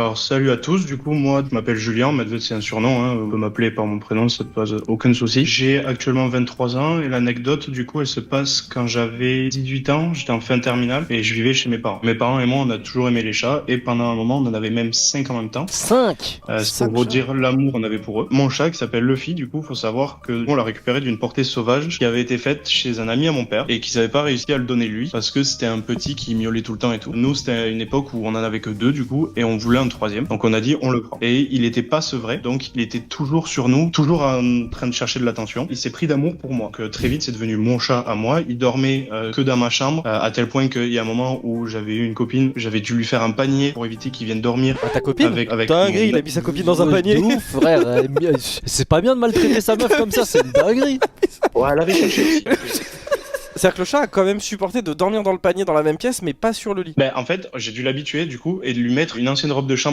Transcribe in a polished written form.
Alors salut à tous, du coup moi je m'appelle Julien, Medved c'est un surnom, on peut m'appeler par mon prénom, ça ne pose aucun souci. J'ai actuellement 23 ans et l'anecdote du coup elle se passe quand j'avais 18 ans, j'étais en fin de terminale et je vivais chez mes parents. Mes parents et moi on a toujours aimé les chats et pendant un moment on en avait même 5 en même temps. 5 C'est pour 5 vous chats. dire l'amour qu'on avait pour eux. Mon chat qui s'appelle Luffy, du coup faut savoir que on l'a récupéré d'une portée sauvage qui avait été faite chez un ami à mon père et qu'ils n'avaient pas réussi à le donner lui parce que c'était un petit qui miaulait tout le temps et tout. Nous c'était à une époque où on en avait que 2 du coup et on voulait un troisième. Donc on a dit on le prend. Et il était pas sevré, donc il était toujours sur nous, toujours en train de chercher de l'attention. Il s'est pris d'amour pour moi. Que très vite c'est devenu mon chat à moi. Il dormait que dans ma chambre, à tel point qu'il y a un moment où j'avais eu une copine, j'avais dû lui faire un panier pour éviter qu'il vienne dormir Ah, ta copine avec Dinguerie, mon... il a mis sa copine dans un Ouais, panier. de ouf, frère. C'est pas bien de maltraiter sa meuf comme ça, c'est une dinguerie. Ouais, elle avait cherché aussi. C'est-à-dire que le chat a quand même supporté de dormir dans le panier dans la même pièce, mais pas sur le lit. Ben, en fait, j'ai dû l'habituer du coup et de lui mettre une ancienne robe de chambre